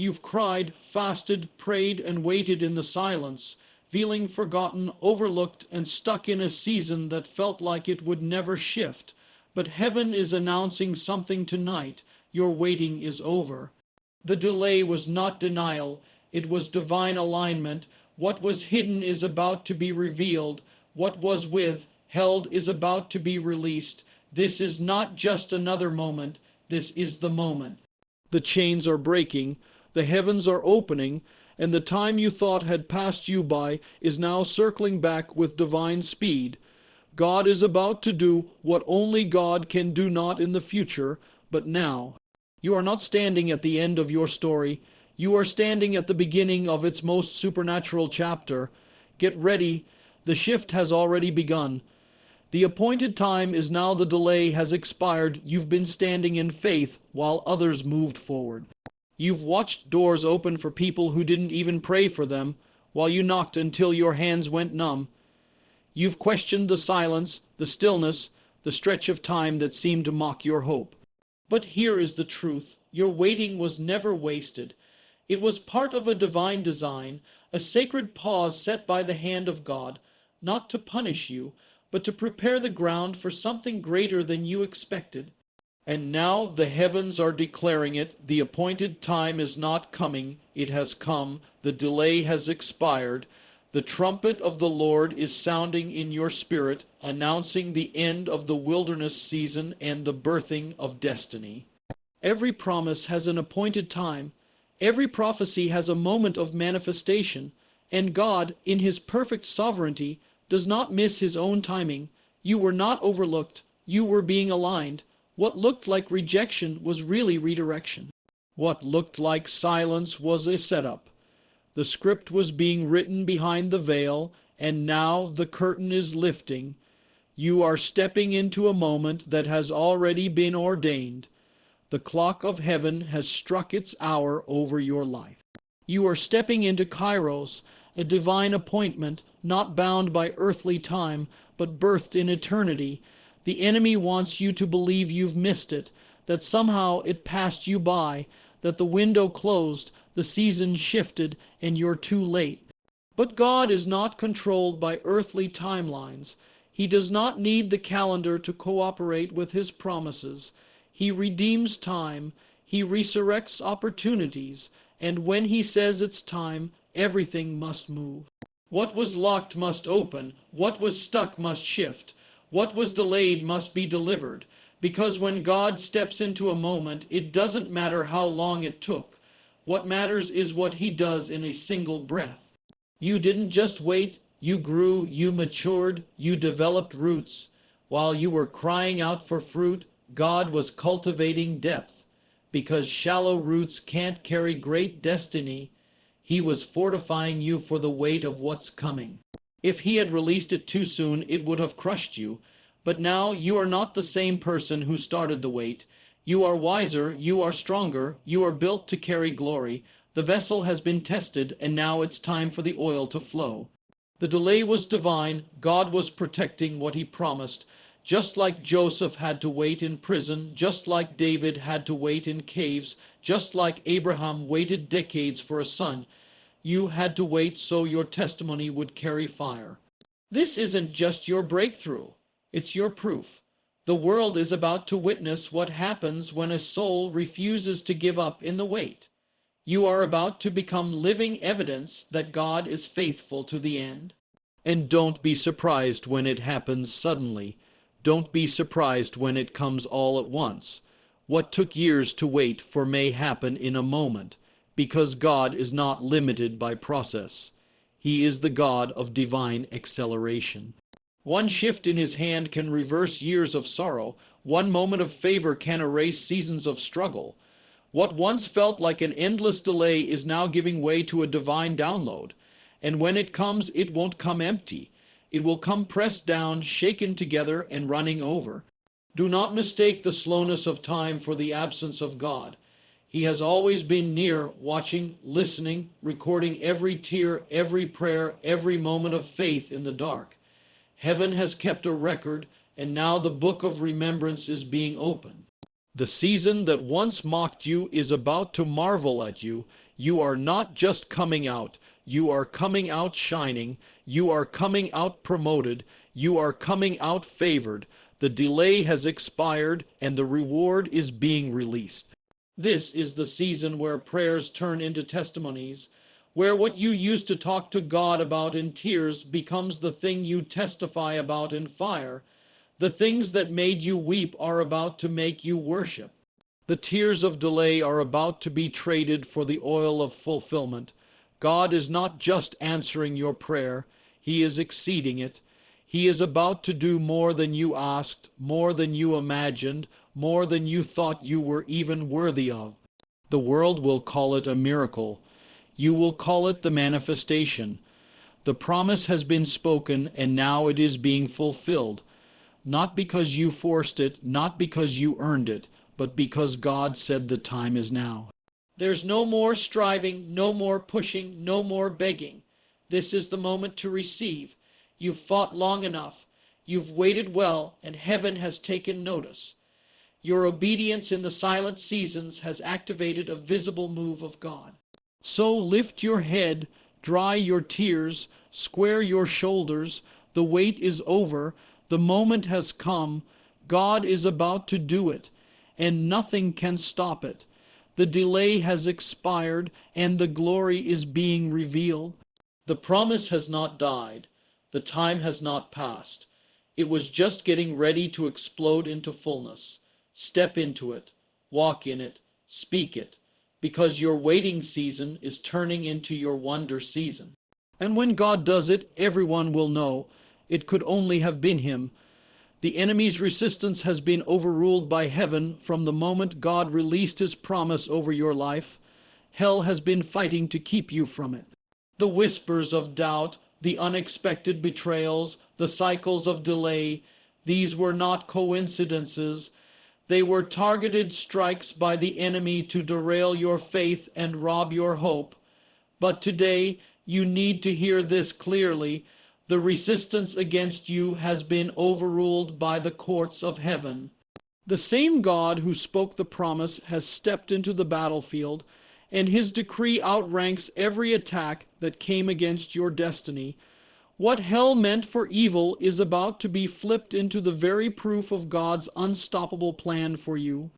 You've cried, fasted, prayed, and waited in the silence, feeling forgotten, overlooked, and stuck in a season that felt like it would never shift. But heaven is announcing something tonight. Your waiting is over. The delay was not denial, it was divine alignment. What was hidden is about to be revealed. What was withheld is about to be released. This is not just another moment, this is the moment. The chains are breaking, the heavens are opening, and the time you thought had passed you by is now circling back with divine speed. God is about to do what only God can do, not in the future, but now. You are not standing at the end of your story. You are standing at the beginning of its most supernatural chapter. Get ready. The shift has already begun. The appointed time is now. The delay has expired. You've been standing in faith while others moved forward. You've watched doors open for people who didn't even pray for them, while you knocked until your hands went numb. You've questioned the silence, the stillness, the stretch of time that seemed to mock your hope. But here is the truth. Your waiting was never wasted. It was part of a divine design, a sacred pause set by the hand of God, not to punish you, but to prepare the ground for something greater than you expected. And now the heavens are declaring it. The appointed time is not coming. It has come. The delay has expired. The trumpet of the Lord is sounding in your spirit, announcing the end of the wilderness season and the birthing of destiny. Every promise has an appointed time. Every prophecy has a moment of manifestation. And God, in his perfect sovereignty, does not miss his own timing. You were not overlooked. You were being aligned. What looked like rejection was really redirection. What looked like silence was a setup. The script was being written behind the veil, and now the curtain is lifting. You are stepping into a moment that has already been ordained. The clock of heaven has struck its hour over your life. You are stepping into Kairos, a divine appointment, not bound by earthly time, but birthed in eternity. The enemy wants you to believe you've missed it, that somehow it passed you by, that the window closed, the season shifted, and you're too late. But God is not controlled by earthly timelines. He does not need the calendar to cooperate with his promises. He redeems time. He resurrects opportunities. And when he says it's time, everything must move. What was locked must open. What was stuck must shift. What was delayed must be delivered. Because when God steps into a moment, it doesn't matter how long it took. What matters is what he does in a single breath. You didn't just wait. You grew, you matured, you developed roots. While you were crying out for fruit, God was cultivating depth. Because shallow roots can't carry great destiny, he was fortifying you for the weight of what's coming. If he had released it too soon, it would have crushed you. But now you are not the same person who started the weight. You are wiser, you are stronger, you are built to carry glory. The vessel has been tested, and now it's time for the oil to flow. The delay was divine. God was protecting what he promised. Just like Joseph had to wait in prison, just like David had to wait in caves, just like Abraham waited decades for a son, you had to wait so your testimony would carry fire. This isn't just your breakthrough. It's your proof. The world is about to witness what happens when a soul refuses to give up in the wait. You are about to become living evidence that God is faithful to the end. And don't be surprised when it happens suddenly. Don't be surprised when it comes all at once. What took years to wait for may happen in a moment, because God is not limited by process. He is the God of divine acceleration. One shift in his hand can reverse years of sorrow. One moment of favor can erase seasons of struggle. What once felt like an endless delay is now giving way to a divine download. And when it comes, it won't come empty. It will come pressed down, shaken together, and running over. Do not mistake the slowness of time for the absence of God. He has always been near, watching, listening, recording every tear, every prayer, every moment of faith in the dark. Heaven has kept a record, and now the book of remembrance is being opened. The season that once mocked you is about to marvel at you. You are not just coming out. You are coming out shining. You are coming out promoted. You are coming out favored. The delay has expired and the reward is being released. This is the season where prayers turn into testimonies, where what you used to talk to God about in tears becomes the thing you testify about in fire. The things that made you weep are about to make you worship. The tears of delay are about to be traded for the oil of fulfillment. God is not just answering your prayer, He is exceeding it. He is about to do more than you asked, more than you imagined, more than you thought you were even worthy of. The world will call it a miracle. You will call it the manifestation. The promise has been spoken and now it is being fulfilled. Not because you forced it, not because you earned it, but because God said the time is now. There's no more striving, no more pushing, no more begging. This is the moment to receive. You've fought long enough. You've waited well, and heaven has taken notice. Your obedience in the silent seasons has activated a visible move of God. So lift your head, dry your tears, square your shoulders. The wait is over. The moment has come. God is about to do it, and nothing can stop it. The delay has expired, and the glory is being revealed. The promise has not died. The time has not passed. It was just getting ready to explode into fullness. Step into it, walk in it, speak it, because your waiting season is turning into your wonder season. And when God does it, everyone will know it could only have been Him. The enemy's resistance has been overruled by heaven from the moment God released His promise over your life. Hell has been fighting to keep you from it. The whispers of doubt, the unexpected betrayals, the cycles of delay, these were not coincidences. They were targeted strikes by the enemy to derail your faith and rob your hope. But today, you need to hear this clearly. The resistance against you has been overruled by the courts of heaven. The same God who spoke the promise has stepped into the battlefield, and His decree outranks every attack that came against your destiny. What hell meant for evil is about to be flipped into the very proof of God's unstoppable plan for you.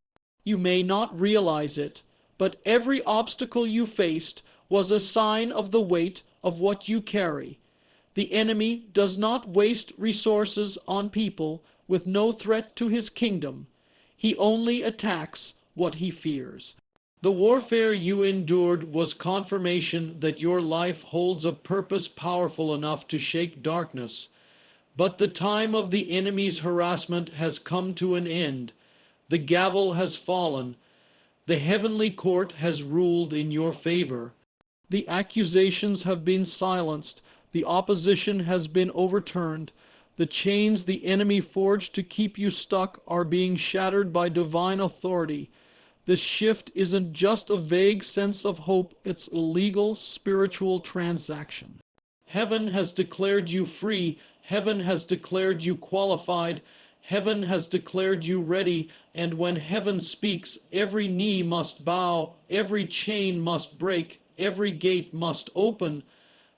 You may not realize it, but every obstacle you faced was a sign of the weight of what you carry. The enemy does not waste resources on people with no threat to his kingdom. He only attacks what he fears. The warfare you endured was confirmation that your life holds a purpose powerful enough to shake darkness. But the time of the enemy's harassment has come to an end. The gavel has fallen. The heavenly court has ruled in your favor. The accusations have been silenced. The opposition has been overturned. The chains the enemy forged to keep you stuck are being shattered by divine authority. This shift isn't just a vague sense of hope, it's a legal, spiritual transaction. Heaven has declared you free. Heaven has declared you qualified. Heaven has declared you ready. And when heaven speaks, every knee must bow, every chain must break, every gate must open.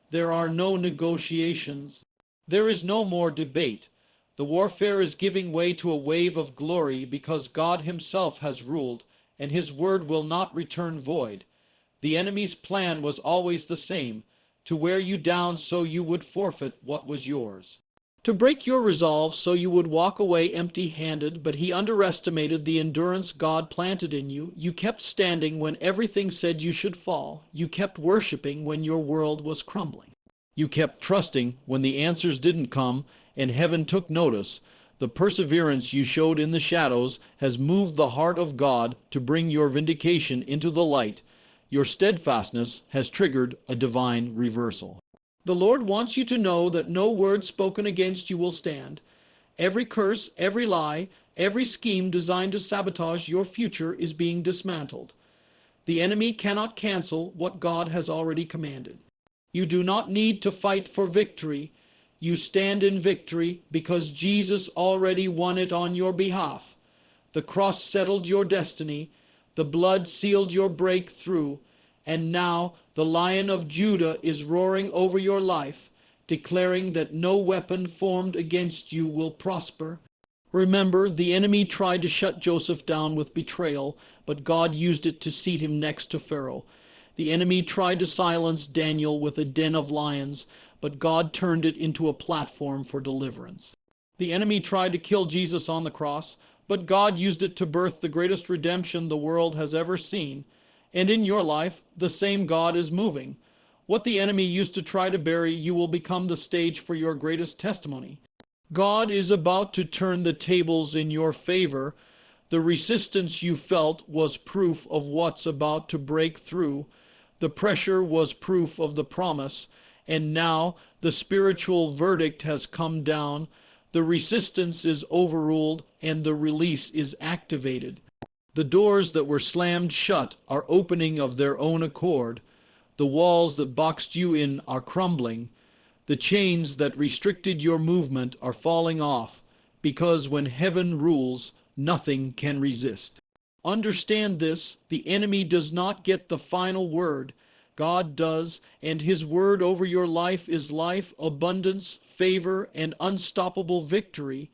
There are no negotiations. There is no more debate. The warfare is giving way to a wave of glory because God Himself has ruled, and His word will not return void. The enemy's plan was always the same, to wear you down so you would forfeit what was yours. To break your resolve so you would walk away empty-handed, but he underestimated the endurance God planted in you. You kept standing when everything said you should fall. You kept worshiping when your world was crumbling. You kept trusting when the answers didn't come and heaven took notice. The perseverance you showed in the shadows has moved the heart of God to bring your vindication into the light. Your steadfastness has triggered a divine reversal. The Lord wants you to know that no word spoken against you will stand. Every curse, every lie, every scheme designed to sabotage your future is being dismantled. The enemy cannot cancel what God has already commanded. You do not need to fight for victory. You stand in victory because Jesus already won it on your behalf. The cross settled your destiny. The blood sealed your breakthrough. And now the Lion of Judah is roaring over your life, declaring that no weapon formed against you will prosper. Remember, the enemy tried to shut Joseph down with betrayal, but God used it to seat him next to Pharaoh. The enemy tried to silence Daniel with a den of lions, but God turned it into a platform for deliverance. The enemy tried to kill Jesus on the cross, but God used it to birth the greatest redemption the world has ever seen. And in your life, the same God is moving. What the enemy used to try to bury, you will become the stage for your greatest testimony. God is about to turn the tables in your favor. The resistance you felt was proof of what's about to break through. The pressure was proof of the promise. And now the spiritual verdict has come down. The resistance is overruled and the release is activated. The doors that were slammed shut are opening of their own accord. The walls that boxed you in are crumbling. The chains that restricted your movement are falling off, because when heaven rules, nothing can resist. Understand this, the enemy does not get the final word. God does, and his word over your life is life, abundance, favor, and unstoppable victory.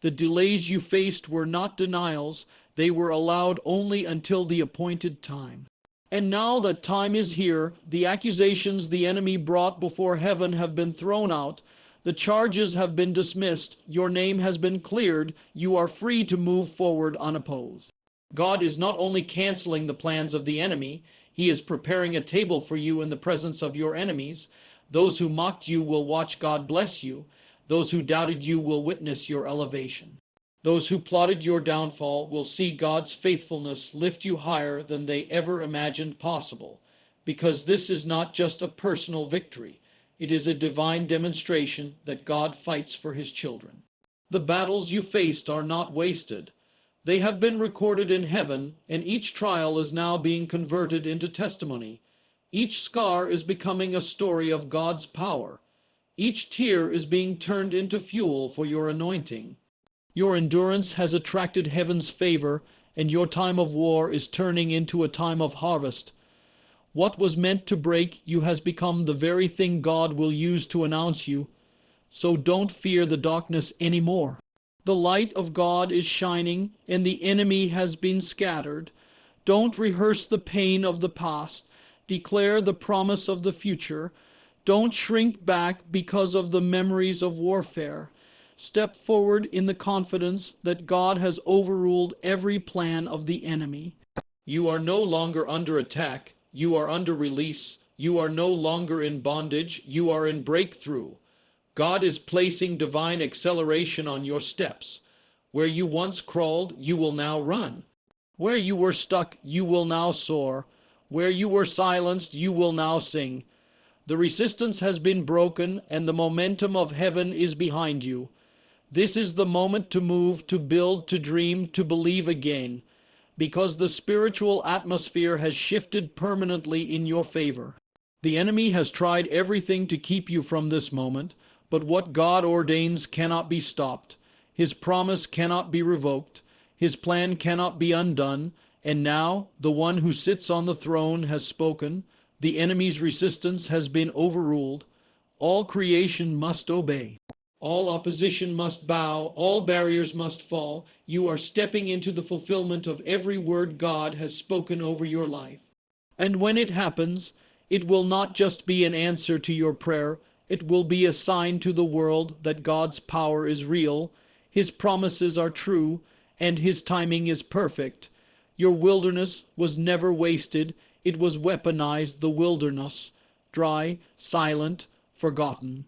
The delays you faced were not denials. They were allowed only until the appointed time. And now that time is here, the accusations the enemy brought before heaven have been thrown out. The charges have been dismissed. Your name has been cleared. You are free to move forward unopposed. God is not only canceling the plans of the enemy, he is preparing a table for you in the presence of your enemies. Those who mocked you will watch God bless you. Those who doubted you will witness your elevation. Those who plotted your downfall will see God's faithfulness lift you higher than they ever imagined possible, because this is not just a personal victory. It is a divine demonstration that God fights for his children. The battles you faced are not wasted. They have been recorded in heaven, and each trial is now being converted into testimony. Each scar is becoming a story of God's power. Each tear is being turned into fuel for your anointing. Your endurance has attracted heaven's favor, and your time of war is turning into a time of harvest. What was meant to break you has become the very thing God will use to announce you. So don't fear the darkness anymore. The light of God is shining, and the enemy has been scattered. Don't rehearse the pain of the past. Declare the promise of the future. Don't shrink back because of the memories of warfare. Step forward in the confidence that God has overruled every plan of the enemy. You are no longer under attack. You are under release. You are no longer in bondage. You are in breakthrough. God is placing divine acceleration on your steps. Where you once crawled, you will now run. Where you were stuck, you will now soar. Where you were silenced, you will now sing. The resistance has been broken, and the momentum of heaven is behind you. This is the moment to move, to build, to dream, to believe again, because the spiritual atmosphere has shifted permanently in your favor. The enemy has tried everything to keep you from this moment, but what God ordains cannot be stopped. His promise cannot be revoked. His plan cannot be undone. And now the one who sits on the throne has spoken. The enemy's resistance has been overruled. All creation must obey. All opposition must bow, all barriers must fall. You are stepping into the fulfillment of every word God has spoken over your life. And when it happens, it will not just be an answer to your prayer, it will be a sign to the world that God's power is real, his promises are true, and his timing is perfect. Your wilderness was never wasted, it was weaponized, the wilderness, dry, silent, forgotten.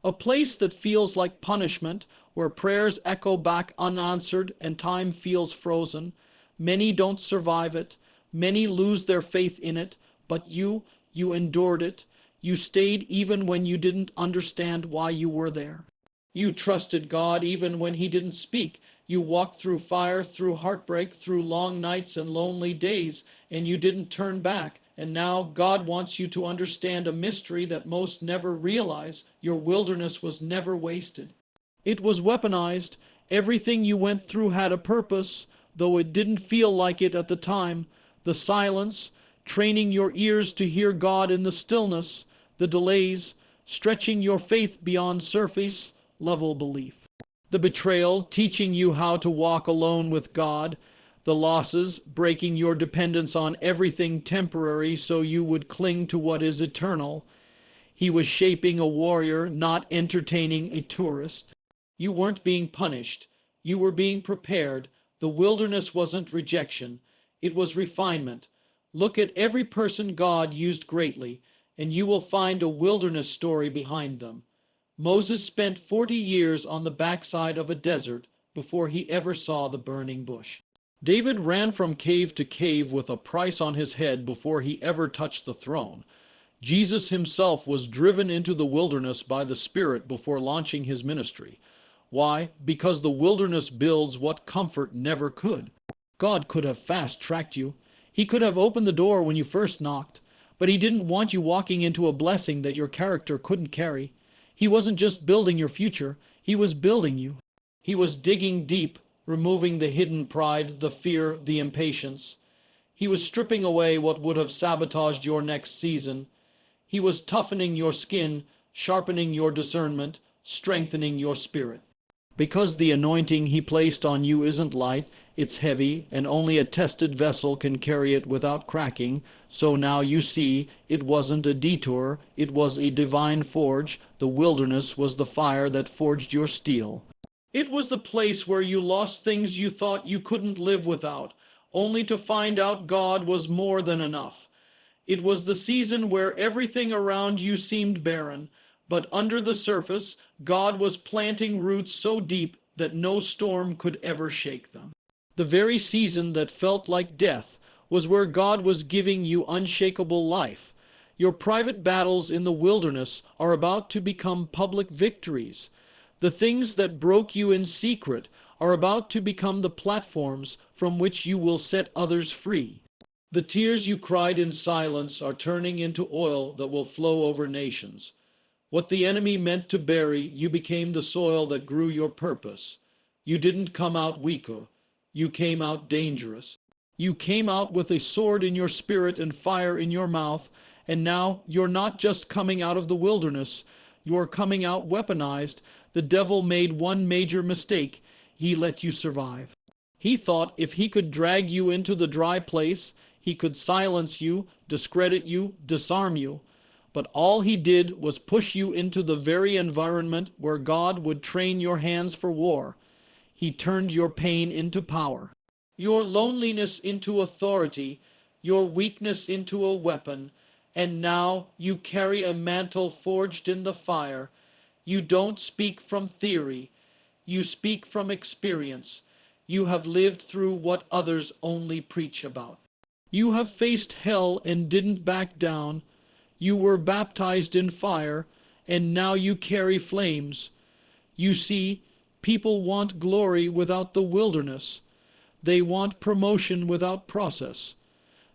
A place that feels like punishment, where prayers echo back unanswered and time feels frozen. Many don't survive it. Many lose their faith in it. But you endured it. You stayed even when you didn't understand why you were there. You trusted God even when he didn't speak. You walked through fire, through heartbreak, through long nights and lonely days, and you didn't turn back. And now God wants you to understand a mystery that most never realize. Your wilderness was never wasted. It was weaponized. Everything you went through had a purpose, though it didn't feel like it at the time. The silence, training your ears to hear God in the stillness, the delays, stretching your faith beyond surface level belief. The betrayal, teaching you how to walk alone with God. The losses, breaking your dependence on everything temporary so you would cling to what is eternal. He was shaping a warrior, not entertaining a tourist. You weren't being punished. You were being prepared. The wilderness wasn't rejection. It was refinement. Look at every person God used greatly, and you will find a wilderness story behind them. Moses spent 40 years on the backside of a desert before he ever saw the burning bush. David ran from cave to cave with a price on his head before he ever touched the throne. Jesus himself was driven into the wilderness by the Spirit before launching his ministry. Why? Because the wilderness builds what comfort never could. God could have fast-tracked you. He could have opened the door when you first knocked, but he didn't want you walking into a blessing that your character couldn't carry. He wasn't just building your future, he was building you. He was digging deep, removing the hidden pride, the fear, the impatience. He was stripping away what would have sabotaged your next season. He was toughening your skin, sharpening your discernment, strengthening your spirit. Because the anointing he placed on you isn't light, it's heavy, and only a tested vessel can carry it without cracking. So now you see, it wasn't a detour, it was a divine forge. The wilderness was the fire that forged your steel. It was the place where you lost things you thought you couldn't live without, only to find out God was more than enough. It was the season where everything around you seemed barren, but under the surface, God was planting roots so deep that no storm could ever shake them. The very season that felt like death was where God was giving you unshakable life. Your private battles in the wilderness are about to become public victories. The things that broke you in secret are about to become the platforms from which you will set others free. The tears you cried in silence are turning into oil that will flow over nations. What the enemy meant to bury, you became the soil that grew your purpose. You didn't come out weaker. You came out dangerous. You came out with a sword in your spirit and fire in your mouth, and now you're not just coming out of the wilderness. You're coming out weaponized. The devil made one major mistake. He let you survive. He thought if he could drag you into the dry place, he could silence you, discredit you, disarm you. But all he did was push you into the very environment where God would train your hands for war. He turned your pain into power, your loneliness into authority, your weakness into a weapon, and now you carry a mantle forged in the fire. You don't speak from theory, you speak from experience. You have lived through what others only preach about. You have faced hell and didn't back down. You were baptized in fire, and now you carry flames. You see, people want glory without the wilderness. They want promotion without process.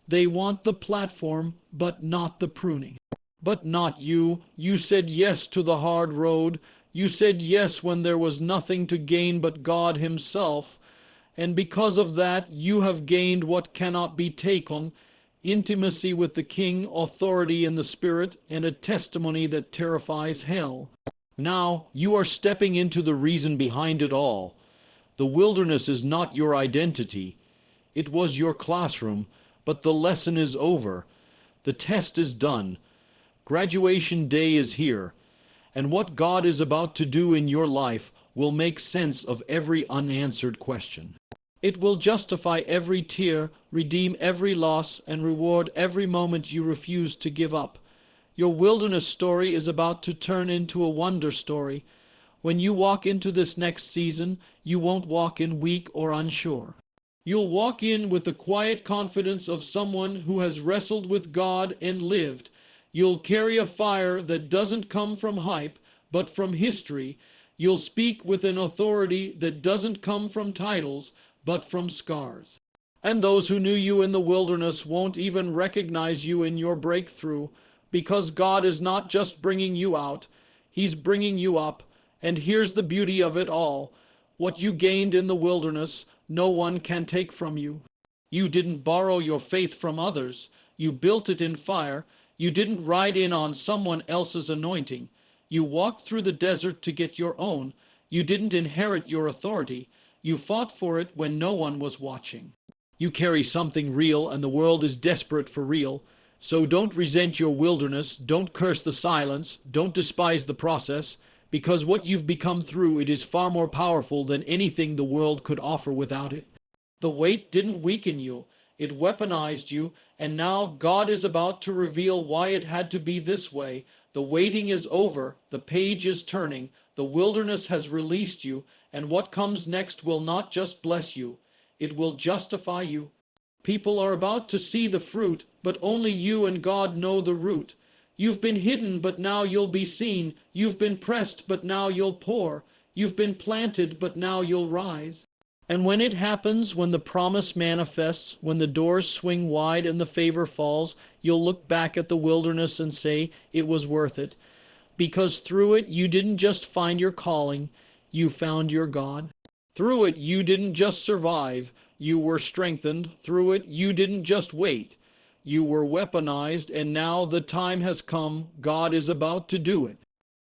They want the platform, but not the pruning. But not you. You said yes to the hard road. You said yes when there was nothing to gain but God himself. And because of that, you have gained what cannot be taken: intimacy with the King, authority in the Spirit, and a testimony that terrifies hell. Now you are stepping into the reason behind it all. The wilderness is not your identity. It was your classroom, but the lesson is over. The test is done. Graduation day is here. And what God is about to do in your life will make sense of every unanswered question. It will justify every tear, redeem every loss, and reward every moment you refuse to give up. Your wilderness story is about to turn into a wonder story. When you walk into this next season, you won't walk in weak or unsure. You'll walk in with the quiet confidence of someone who has wrestled with God and lived. You'll carry a fire that doesn't come from hype, but from history. You'll speak with an authority that doesn't come from titles, but from scars. And those who knew you in the wilderness won't even recognize you in your breakthrough, because God is not just bringing you out, he's bringing you up. And here's the beauty of it all. What you gained in the wilderness, no one can take from you. You didn't borrow your faith from others. You built it in fire. You didn't ride in on someone else's anointing. You walked through the desert to get your own. You didn't inherit your authority. You fought for it when no one was watching. You carry something real, and the world is desperate for real. So don't resent your wilderness. Don't curse the silence. Don't despise the process, because what you've become through it is far more powerful than anything the world could offer without it. The weight didn't weaken you, it weaponized you, and now God is about to reveal why it had to be this way. The waiting is over, the page is turning, the wilderness has released you, and what comes next will not just bless you, it will justify you. People are about to see the fruit, but only you and God know the root. You've been hidden, but now you'll be seen. You've been pressed, but now you'll pour. You've been planted, but now you'll rise. And when it happens, when the promise manifests, when the doors swing wide and the favor falls, you'll look back at the wilderness and say, it was worth it. Because through it, you didn't just find your calling, you found your God. Through it, you didn't just survive, you were strengthened. Through it, you didn't just wait, you were weaponized, and now the time has come. God is about to do it.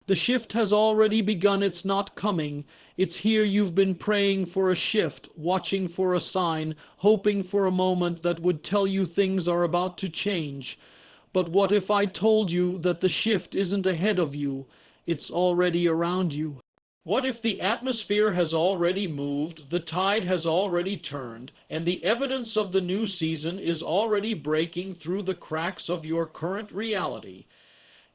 The shift has already begun. It's not coming. It's here. You've been praying for a shift, watching for a sign, hoping for a moment that would tell you things are about to change. But what if I told you that the shift isn't ahead of you? It's already around you. What if the atmosphere has already moved, the tide has already turned, and the evidence of the new season is already breaking through the cracks of your current reality?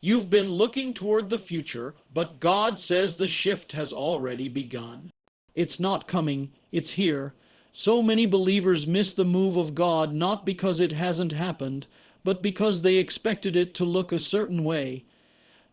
You've been looking toward the future, but God says the shift has already begun. It's not coming, it's here. So many believers miss the move of God not because it hasn't happened, but because they expected it to look a certain way.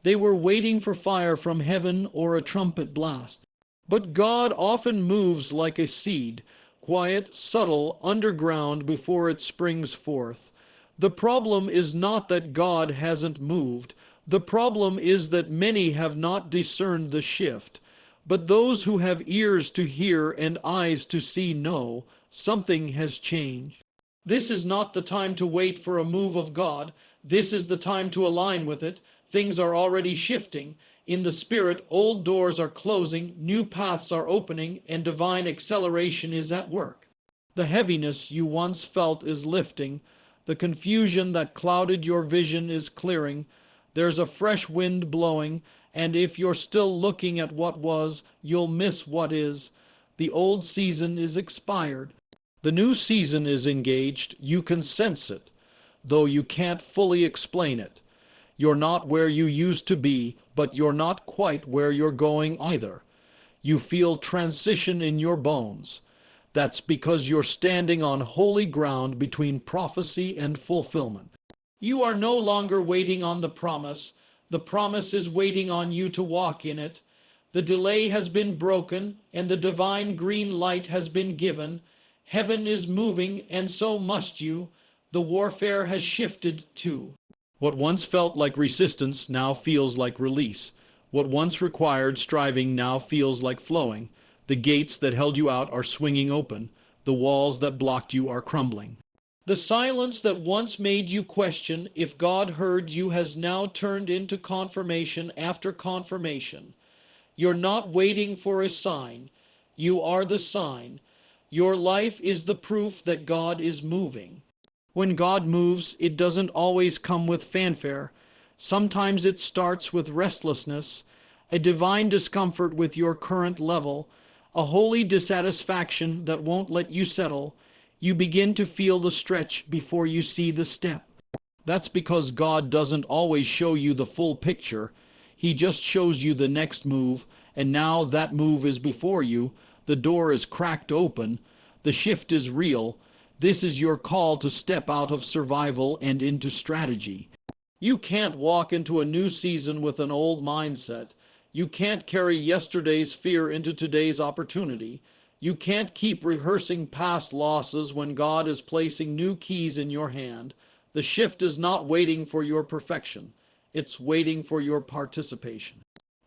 They were waiting for fire from heaven or a trumpet blast. But God often moves like a seed, quiet, subtle, underground before it springs forth. The problem is not that God hasn't moved. The problem is that many have not discerned the shift. But those who have ears to hear and eyes to see know something has changed. This is not the time to wait for a move of God. This is the time to align with it. Things are already shifting. In the Spirit, old doors are closing, new paths are opening, and divine acceleration is at work. The heaviness you once felt is lifting. The confusion that clouded your vision is clearing. There's a fresh wind blowing, and if you're still looking at what was, you'll miss what is. The old season is expired. The new season is engaged. You can sense it, though you can't fully explain it. You're not where you used to be, but you're not quite where you're going either. You feel transition in your bones. That's because you're standing on holy ground between prophecy and fulfillment. You are no longer waiting on the promise. The promise is waiting on you to walk in it. The delay has been broken, and the divine green light has been given. Heaven is moving, and so must you. The warfare has shifted too. What once felt like resistance now feels like release. What once required striving now feels like flowing. The gates that held you out are swinging open. The walls that blocked you are crumbling. The silence that once made you question if God heard you has now turned into confirmation after confirmation. You're not waiting for a sign. You are the sign. Your life is the proof that God is moving. When God moves, it doesn't always come with fanfare. Sometimes it starts with restlessness, a divine discomfort with your current level, a holy dissatisfaction that won't let you settle. You begin to feel the stretch before you see the step. That's because God doesn't always show you the full picture. He just shows you the next move, and now that move is before you. The door is cracked open. The shift is real. This is your call to step out of survival and into strategy. You can't walk into a new season with an old mindset. You can't carry yesterday's fear into today's opportunity. You can't keep rehearsing past losses when God is placing new keys in your hand. The shift is not waiting for your perfection. It's waiting for your participation.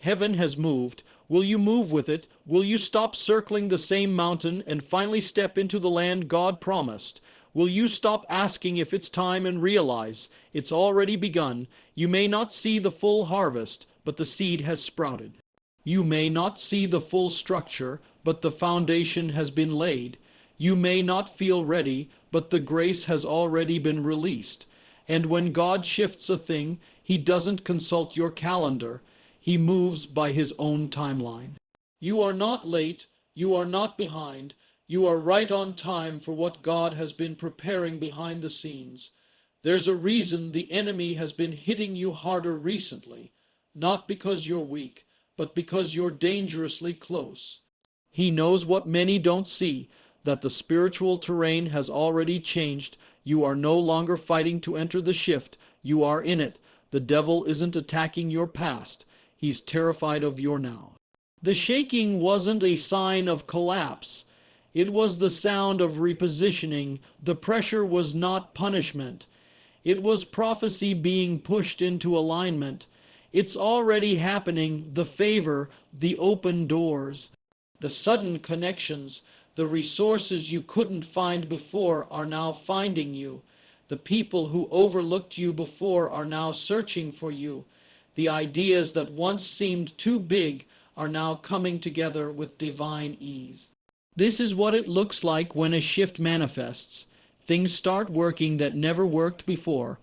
Heaven has moved. Will you move with it? Will you stop circling the same mountain and finally step into the land God promised? Will you stop asking if it's time and realize it's already begun? You may not see the full harvest, but the seed has sprouted. You may not see the full structure, but the foundation has been laid. You may not feel ready, but the grace has already been released. And when God shifts a thing, He doesn't consult your calendar. He moves by His own timeline. You are not late. You are not behind. You are right on time for what God has been preparing behind the scenes. There's a reason the enemy has been hitting you harder recently, not because you're weak, but because you're dangerously close. He knows what many don't see, that the spiritual terrain has already changed. You are no longer fighting to enter the shift. You are in it. The devil isn't attacking your past. He's terrified of your now. The shaking wasn't a sign of collapse. It was the sound of repositioning. The pressure was not punishment. It was prophecy being pushed into alignment. It's already happening. The favor, the open doors, the sudden connections, the resources you couldn't find before are now finding you. The people who overlooked you before are now searching for you. The ideas that once seemed too big are now coming together with divine ease. This is what it looks like when a shift manifests. Things start working that never worked before.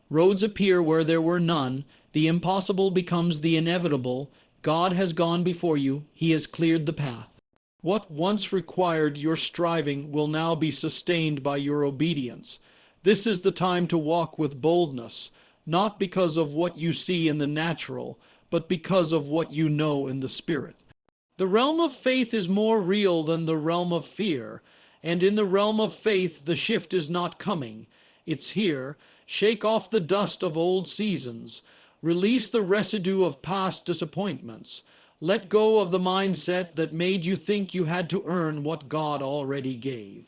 Roads appear where there were none. The impossible becomes the inevitable. God has gone before you. He has cleared the path. What once required your striving will now be sustained by your obedience. This is the time to walk with boldness, not because of what you see in the natural, but because of what you know in the Spirit. The realm of faith is more real than the realm of fear, and in the realm of faith the shift is not coming. It's here. Shake off the dust of old seasons. Release the residue of past disappointments. Let go of the mindset that made you think you had to earn what God already gave.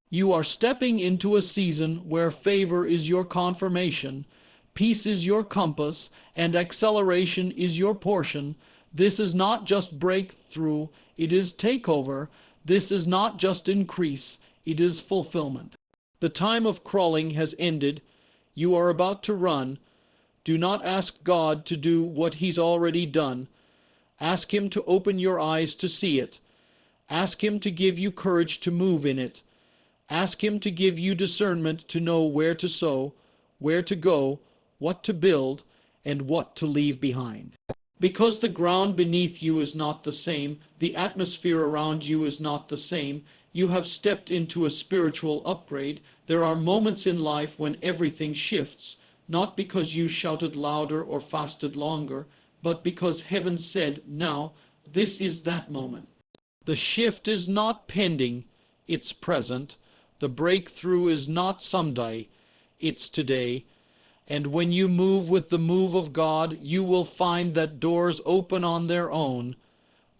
You are stepping into a season where favor is your confirmation, peace is your compass, and acceleration is your portion. This is not just breakthrough, it is takeover. This is not just increase, it is fulfillment. The time of crawling has ended. You are about to run. Do not ask God to do what He's already done. Ask Him to open your eyes to see it. Ask Him to give you courage to move in it. Ask Him to give you discernment to know where to sow, where to go, what to build, and what to leave behind. Because the ground beneath you is not the same, the atmosphere around you is not the same, you have stepped into a spiritual upgrade. There are moments in life when everything shifts, not because you shouted louder or fasted longer, but because heaven said, now, this is that moment. The shift is not pending, it's present. The breakthrough is not someday, it's today. And when you move with the move of God, you will find that doors open on their own.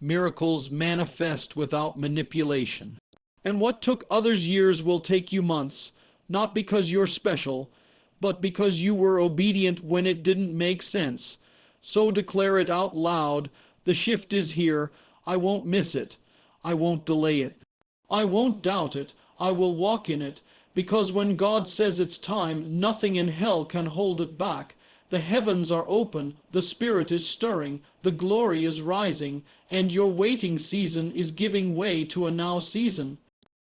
Miracles manifest without manipulation. And what took others years will take you months, not because you're special, but because you were obedient when it didn't make sense. So declare it out loud. The shift is here. I won't miss it. I won't delay it. I won't doubt it. I will walk in it. Because when God says it's time, nothing in hell can hold it back. The heavens are open, the Spirit is stirring, the glory is rising, and your waiting season is giving way to a now season.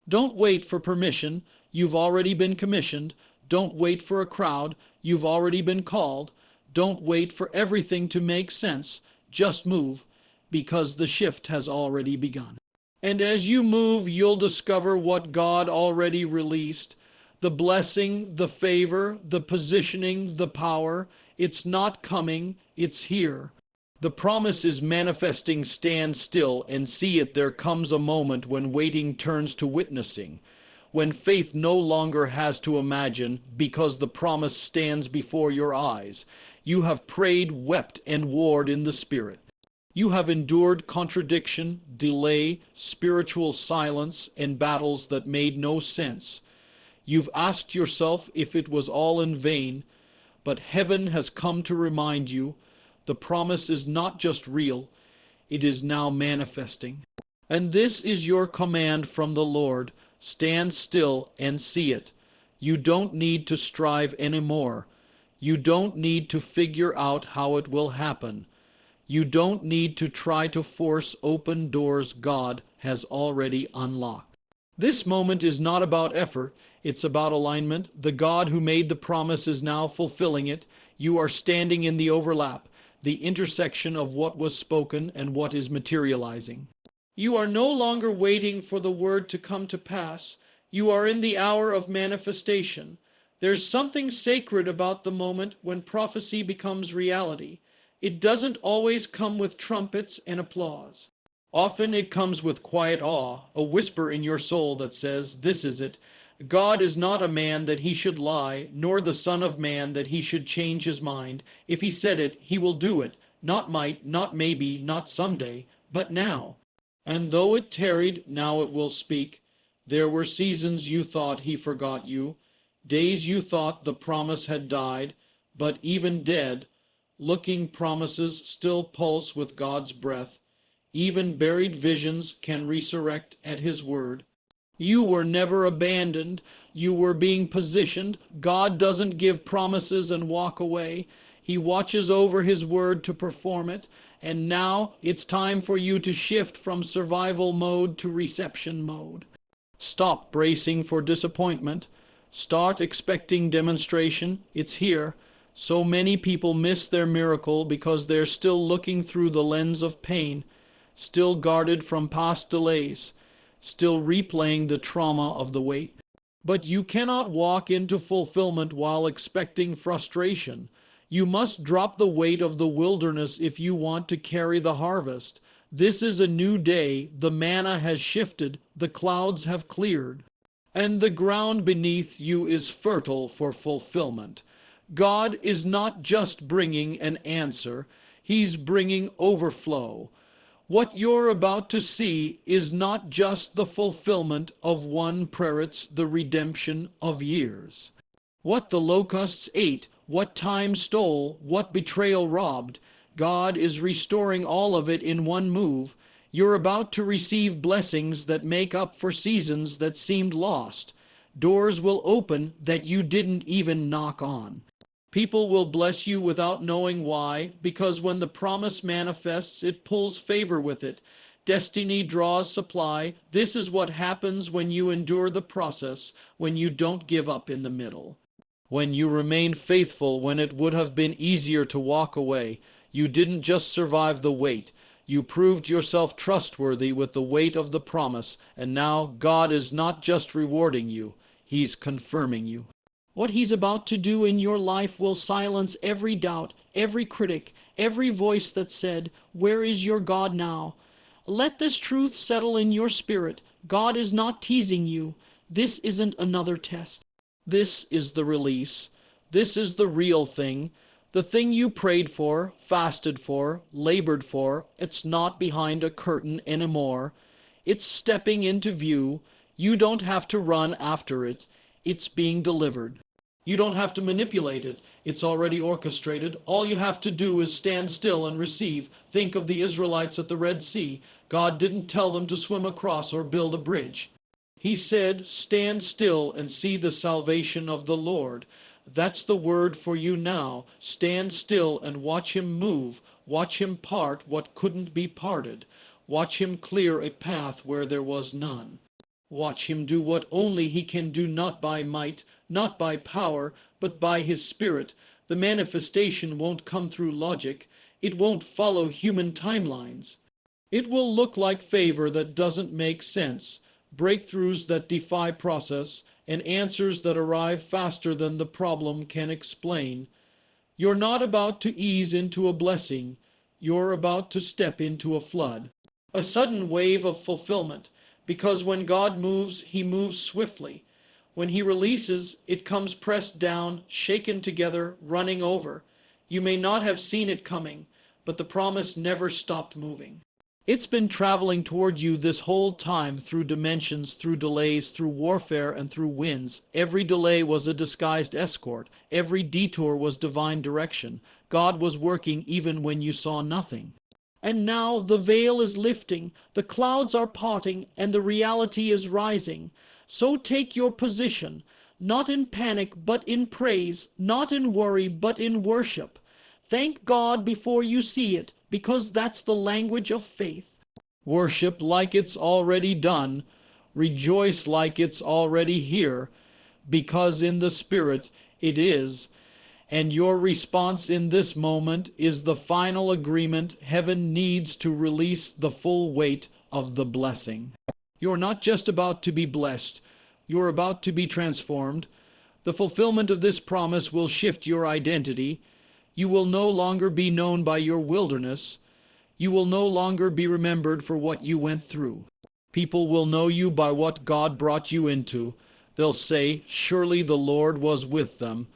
Don't wait for permission. You've already been commissioned. Don't wait for a crowd. You've already been called. Don't wait for everything to make sense. Just move, because the shift has already begun. And as you move, you'll discover what God already released. The blessing, the favor, the positioning, the power. It's not coming, it's here. The promise is manifesting. Stand still and see it. There comes a moment when waiting turns to witnessing, when faith no longer has to imagine, because the promise stands before your eyes. You have prayed, wept, and warred in the Spirit. You have endured contradiction, delay, spiritual silence, and battles that made no sense. You've asked yourself if it was all in vain, but heaven has come to remind you The promise is not just real, it is now manifesting. And this is your command from the Lord. Stand still and see it. You don't need to strive anymore. You don't need to figure out how it will happen. You don't need to try to force open doors God has already unlocked. This moment is not about effort, it's about alignment. The God who made the promise is now fulfilling it. You are standing in the overlap, the intersection of what was spoken and what is materializing. You are no longer waiting for the word to come to pass. You are in the hour of manifestation. There's something sacred about the moment when prophecy becomes reality. It doesn't always come with trumpets and applause. Often it comes with quiet awe, a whisper in your soul that says, "This is it." God is not a man that he should lie, nor the son of man that he should change his mind. If he said it, he will do it. Not might, not maybe, not someday, but now. And though it tarried, now it will speak. There were seasons you thought he forgot you, days you thought the promise had died, but even dead, looking promises still pulse with God's breath. Even buried visions can resurrect at his word. You were never abandoned. You were being positioned. God doesn't give promises and walk away. He watches over his word to perform it. And now it's time for you to shift from survival mode to reception mode. Stop bracing for disappointment. Start expecting demonstration. It's here. So many people miss their miracle because they're still looking through the lens of pain, still guarded from past delays, still replaying the trauma of the wait. But you cannot walk into fulfillment while expecting frustration. You must drop the weight of the wilderness if you want to carry the harvest. This is a new day. The manna has shifted. The clouds have cleared. And the ground beneath you is fertile for fulfillment. God is not just bringing an answer. He's bringing overflow. What you're about to see is not just the fulfillment of one prayerit's the redemption of years. What the locusts ate, what time stole, what betrayal robbed, God is restoring all of it in one move. You're about to receive blessings that make up for seasons that seemed lost. Doors will open that you didn't even knock on. People will bless you without knowing why, because when the promise manifests, it pulls favor with it. Destiny draws supply. This is what happens when you endure the process, when you don't give up in the middle. When you remain faithful when it would have been easier to walk away. You didn't just survive the wait. You proved yourself trustworthy with the weight of the promise, and now God is not just rewarding you, he's confirming you. What he's about to do in your life will silence every doubt, every critic, every voice that said, "Where is your God now?" Let this truth settle in your spirit. God is not teasing you. This isn't another test. This is the release. This is the real thing. The thing you prayed for, fasted for, labored for. It's not behind a curtain anymore. It's stepping into view. You don't have to run after it. It's being delivered. You don't have to manipulate it. It's already orchestrated. All you have to do is stand still and receive. Think of the Israelites at the Red Sea. God didn't tell them to swim across or build a bridge. He said, "Stand still and see the salvation of the Lord." That's the word for you now. Stand still and watch him move. Watch him part what couldn't be parted. Watch him clear a path where there was none. Watch him do what only he can do, not by might, not by power, but by his Spirit. The manifestation won't come through logic. It won't follow human timelines. It will look like favor that doesn't make sense, breakthroughs that defy process, and answers that arrive faster than the problem can explain. You're not about to ease into a blessing. You're about to step into a flood. A sudden wave of fulfillment. Because when God moves, he moves swiftly. When he releases, it comes pressed down, shaken together, running over. You may not have seen it coming, but the promise never stopped moving. It's been traveling toward you this whole time through dimensions, through delays, through warfare, and through winds. Every delay was a disguised escort. Every detour was divine direction. God was working even when you saw nothing. And now the veil is lifting, the clouds are parting, and the reality is rising. So take your position, not in panic, but in praise, not in worry, but in worship. Thank God before you see it, because that's the language of faith. Worship like it's already done. Rejoice like it's already here, because in the Spirit it is. And your response in this moment is the final agreement heaven needs to release the full weight of the blessing. You're not just about to be blessed, you're about to be transformed. The fulfillment of this promise will shift your identity. You will no longer be known by your wilderness. You will no longer be remembered for what you went through. People will know you by what God brought you into. They'll say, surely the Lord was with them.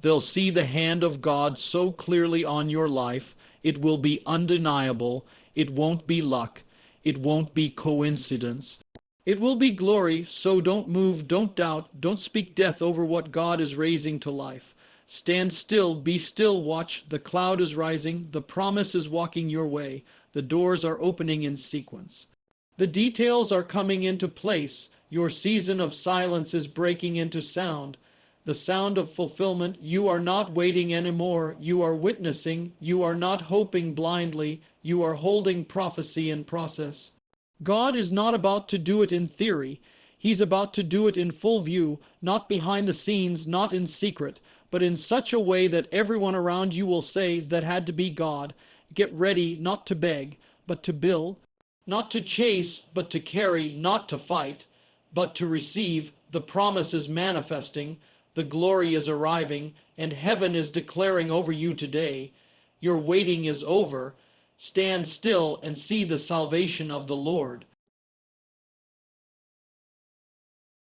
They'll see the hand of God so clearly on your life, it will be undeniable. It won't be luck. It won't be coincidence. It will be glory, so don't move, don't doubt, don't speak death over what God is raising to life. Stand still, be still, watch. The cloud is rising, the promise is walking your way, the doors are opening in sequence. The details are coming into place. Your season of silence is breaking into sound. The sound of fulfillment. You are not waiting anymore. You are witnessing. You are not hoping blindly. You are holding prophecy in process. God is not about to do it in theory. He's about to do it in full view, not behind the scenes, not in secret, but in such a way that everyone around you will say that had to be God. Get ready not to beg, but to build. Not to chase, but to carry, not to fight, but to receive. The promise is manifesting, the glory is arriving, and heaven is declaring over you today. Your waiting is over. Stand still and see the salvation of the Lord.